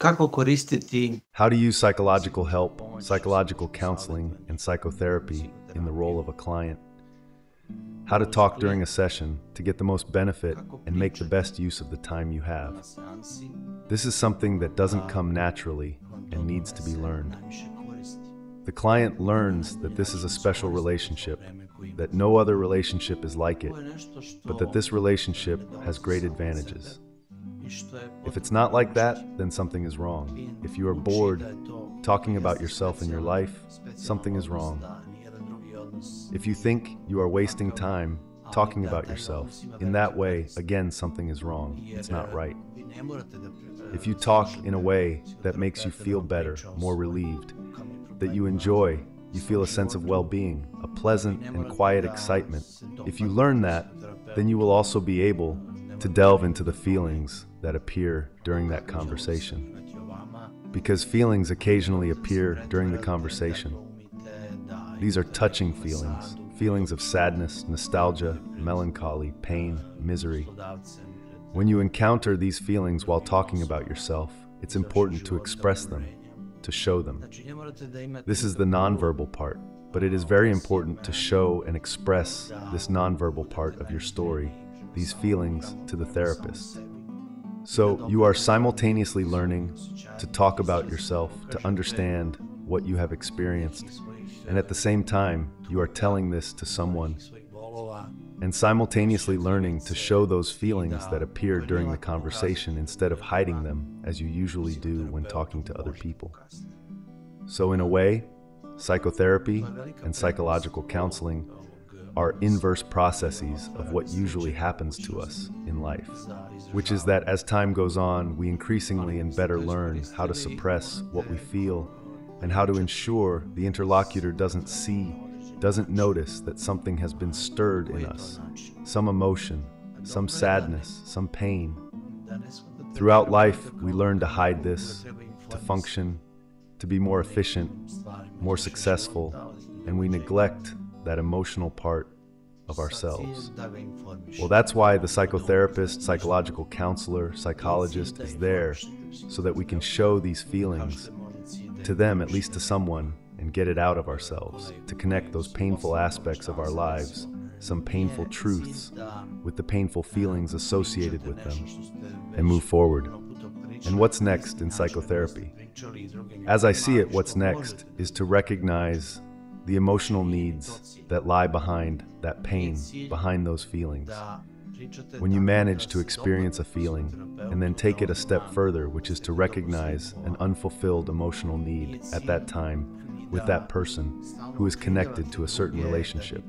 Kako koristiti How to use psychological help, psychological counseling, and psychotherapy in the role of a client. How to talk during a session to get the most benefit and make the best use of the time you have. This is something that doesn't come naturally and needs to be learned. The client learns that this is a special relationship, that no other relationship is like it, but that this relationship has great advantages. If it's not like that, then something is wrong. If you are bored talking about yourself and your life, something is wrong. If you think you are wasting time talking about yourself, in that way, again, something is wrong. It's not right. If you talk in a way that makes you feel better, more relieved, that you enjoy, you feel a sense of well-being, a pleasant and quiet excitement. If you learn that, then you will also be able to delve into the feelings that appear during that conversation. Because feelings occasionally appear during the conversation. These are touching feelings, feelings of sadness, nostalgia, melancholy, pain, misery. When you encounter these feelings while talking about yourself, it's important to express them, to show them. This is the nonverbal part, but it is very important to show and express this nonverbal part of your story, these feelings, to the therapist. So you are simultaneously learning to talk about yourself, to understand what you have experienced, and at the same time, you are telling this to someone, and simultaneously learning to show those feelings that appear during the conversation instead of hiding them as you usually do when talking to other people. So in a way, psychotherapy and psychological counseling are inverse processes of what usually happens to us in life, which is that as time goes on, we increasingly and better learn how to suppress what we feel and how to ensure the interlocutor doesn't notice that something has been stirred in us, some emotion, some sadness, some pain. Throughout life, we learn to hide this, to function, to be more efficient, more successful, and we neglect that emotional part of ourselves. Well, that's why the psychotherapist, psychological counselor, psychologist is there, so that we can show these feelings to them, at least to someone, and get it out of ourselves, to connect those painful aspects of our lives, some painful truths, with the painful feelings associated with them, and move forward. And what's next in psychotherapy? As I see it, what's next is to recognize the emotional needs that lie behind that pain, behind those feelings. When you manage to experience a feeling and then take it a step further, which is to recognize an unfulfilled emotional need at that time with that person who is connected to a certain relationship.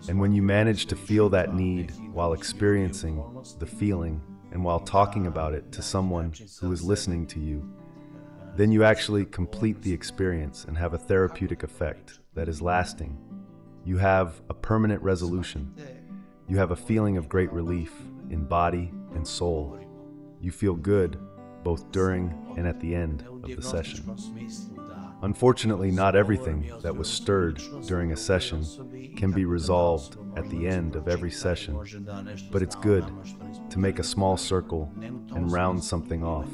And when you manage to feel that need while experiencing the feeling and while talking about it to someone who is listening to you, then you actually complete the experience and have a therapeutic effect that is lasting. You have a permanent resolution. You have a feeling of great relief in body and soul. You feel good both during and at the end of the session. Unfortunately, not everything that was stirred during a session can be resolved at the end of every session, but it's good to make a small circle and round something off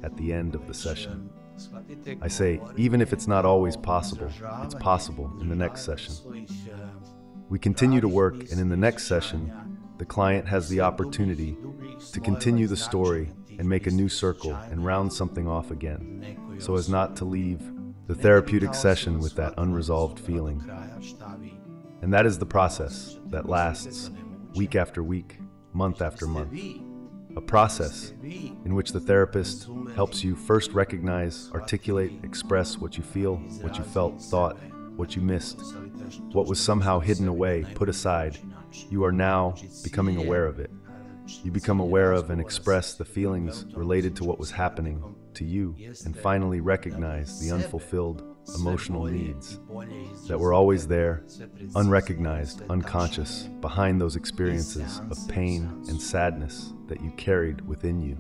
at the end of the session. I say, even if it's not always possible, it's possible in the next session. We continue to work, and in the next session, the client has the opportunity to continue the story and make a new circle and round something off again, so as not to leave the therapeutic session with that unresolved feeling. And that is the process that lasts week after week, month after month. A process in which the therapist helps you first recognize, articulate, express what you feel, what you felt, thought, what you missed, what was somehow hidden away, put aside. You are now becoming aware of it. You become aware of and express the feelings related to what was happening to you, and finally recognize the unfulfilled emotional needs that were always there, unrecognized, unconscious, behind those experiences of pain and sadness that you carried within you.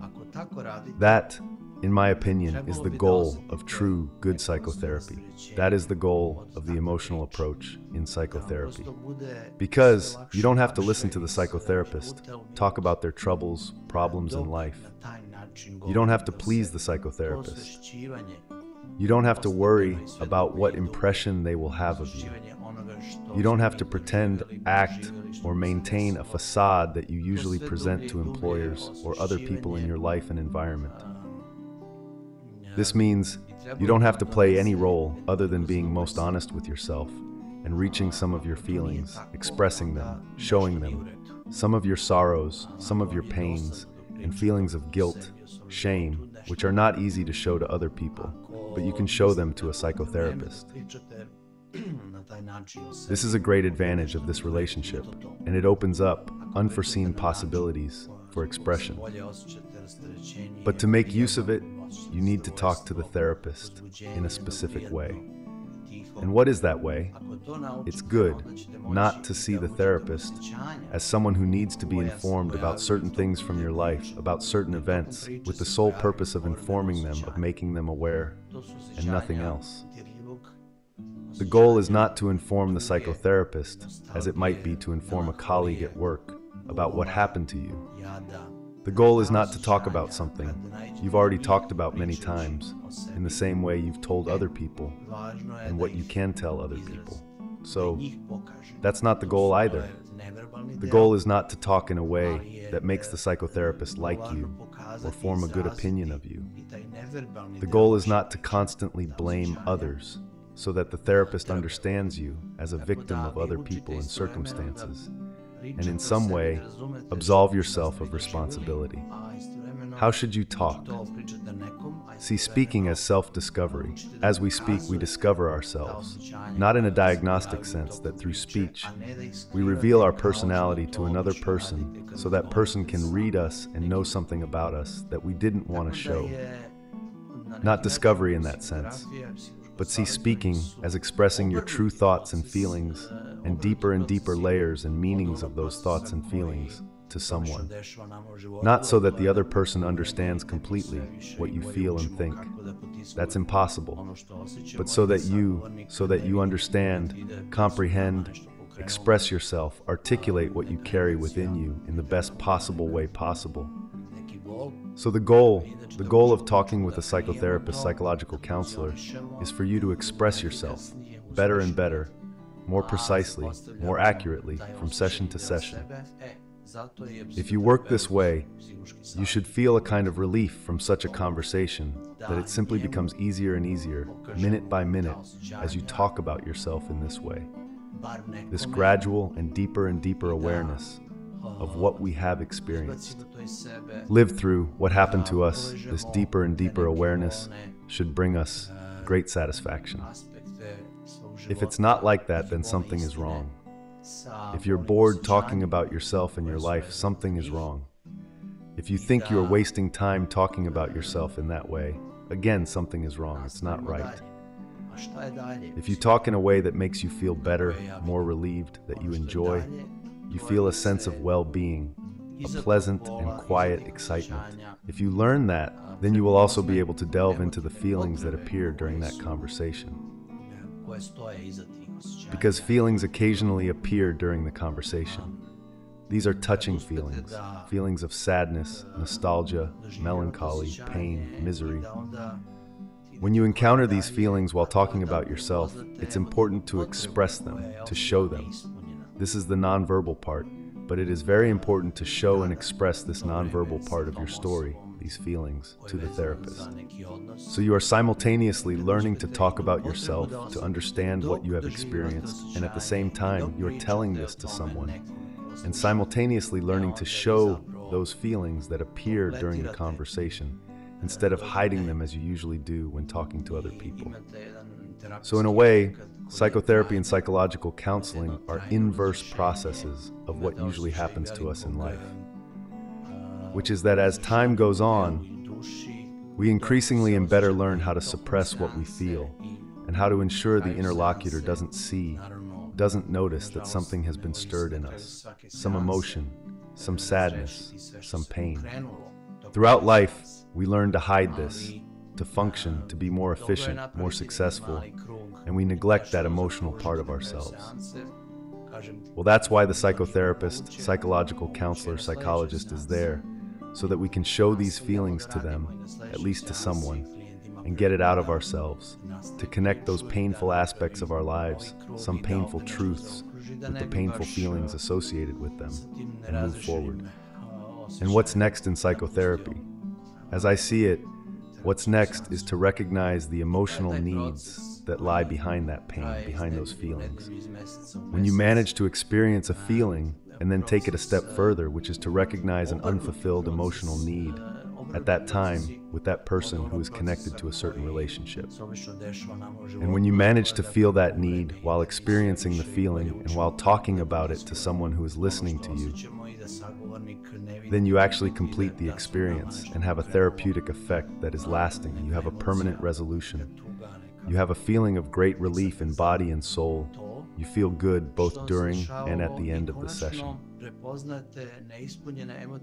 That, in my opinion, is the goal of true good psychotherapy. That is the goal of the emotional approach in psychotherapy. Because you don't have to listen to the psychotherapist talk about their troubles, problems in life. You don't have to please the psychotherapist. You don't have to worry about what impression they will have of you. You don't have to pretend, act, or maintain a facade that you usually present to employers or other people in your life and environment. This means you don't have to play any role other than being most honest with yourself and reaching some of your feelings, expressing them, showing them, some of your sorrows, some of your pains, and feelings of guilt, shame, which are not easy to show to other people, but you can show them to a psychotherapist. This is a great advantage of this relationship, and it opens up unforeseen possibilities for expression. But to make use of it, you need to talk to the therapist in a specific way. And what is that way? It's good not to see the therapist as someone who needs to be informed about certain things from your life, about certain events, with the sole purpose of informing them, of making them aware, and nothing else. The goal is not to inform the psychotherapist, as it might be to inform a colleague at work, about what happened to you. The goal is not to talk about something you've already talked about many times, in the same way you've told other people, and what you can tell other people. So, that's not the goal either. The goal is not to talk in a way that makes the psychotherapist like you, or form a good opinion of you. The goal is not to constantly blame others, so that the therapist understands you as a victim of other people and circumstances, and in some way, absolve yourself of responsibility. How should you talk? See speaking as self-discovery. As we speak, we discover ourselves, not in a diagnostic sense that through speech, we reveal our personality to another person so that person can read us and know something about us that we didn't want to show. Not discovery in that sense, but see speaking as expressing your true thoughts and feelings and deeper layers and meanings of those thoughts and feelings to someone. Not so that the other person understands completely what you feel and think. That's impossible. But so that you understand, comprehend, express yourself, articulate what you carry within you in the best possible way possible. So the goal of talking with a psychotherapist, psychological counselor, is for you to express yourself better and better, more precisely, more accurately, from session to session. If you work this way, you should feel a kind of relief from such a conversation that it simply becomes easier and easier, minute by minute, as you talk about yourself in this way. This gradual and deeper awareness of what we have experienced, lived through what happened to us, this deeper and deeper awareness should bring us great satisfaction. If it's not like that, then something is wrong. If you're bored talking about yourself and your life, something is wrong. If you think you are wasting time talking about yourself in that way, again, something is wrong. It's not right. If you talk in a way that makes you feel better, more relieved, that you enjoy, you feel a sense of well-being, a pleasant and quiet excitement. If you learn that, then you will also be able to delve into the feelings that appear during that conversation. Because feelings occasionally appear during the conversation. These are touching feelings, feelings of sadness, nostalgia, melancholy, pain, misery. When you encounter these feelings while talking about yourself, it's important to express them, to show them. This is the nonverbal part, but it is very important to show and express this nonverbal part of your story, these feelings, to the therapist. So you are simultaneously learning to talk about yourself, to understand what you have experienced, and at the same time, you are telling this to someone, and simultaneously learning to show those feelings that appear during the conversation, instead of hiding them as you usually do when talking to other people. So in a way, psychotherapy and psychological counseling are inverse processes of what usually happens to us in life, which is that as time goes on, we increasingly and better learn how to suppress what we feel and how to ensure the interlocutor doesn't notice that something has been stirred in us, some emotion, some sadness, some pain. Throughout life, we learn to hide this, to function, to be more efficient, more successful, and we neglect that emotional part of ourselves. Well, that's why the psychotherapist, psychological counselor, psychologist is there, so that we can show these feelings to them, at least to someone, and get it out of ourselves, to connect those painful aspects of our lives, some painful truths, with the painful feelings associated with them, and move forward. And what's next in psychotherapy? As I see it, what's next is to recognize the emotional needs that lie behind that pain, behind those feelings. When you manage to experience a feeling and then take it a step further, which is to recognize an unfulfilled emotional need at that time with that person who is connected to a certain relationship. And when you manage to feel that need while experiencing the feeling and while talking about it to someone who is listening to you, then you actually complete the experience and have a therapeutic effect that is lasting. You have a permanent resolution. You have a feeling of great relief in body and soul. You feel good both during and at the end of the session.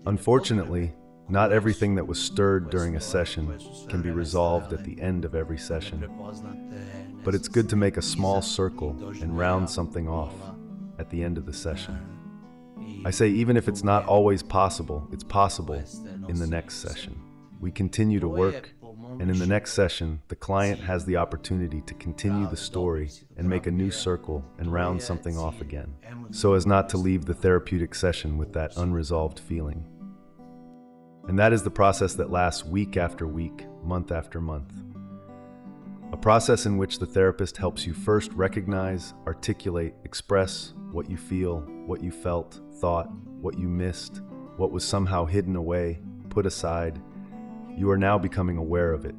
Unfortunately, not everything that was stirred during a session can be resolved at the end of every session. But it's good to make a small circle and round something off at the end of the session. I say even if it's not always possible, it's possible in the next session. We continue to work, and in the next session, the client has the opportunity to continue the story and make a new circle and round something off again, so as not to leave the therapeutic session with that unresolved feeling. And that is the process that lasts week after week, month after month. A process in which the therapist helps you first recognize, articulate, express what you feel, what you felt, thought, what you missed, what was somehow hidden away, put aside. You are now becoming aware of it.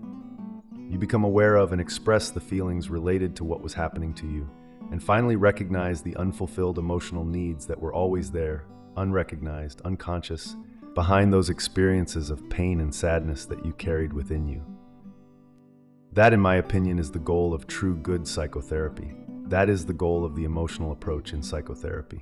You become aware of and express the feelings related to what was happening to you, and finally recognize the unfulfilled emotional needs that were always there, unrecognized, unconscious, behind those experiences of pain and sadness that you carried within you. That, in my opinion, is the goal of true good psychotherapy. That is the goal of the emotional approach in psychotherapy.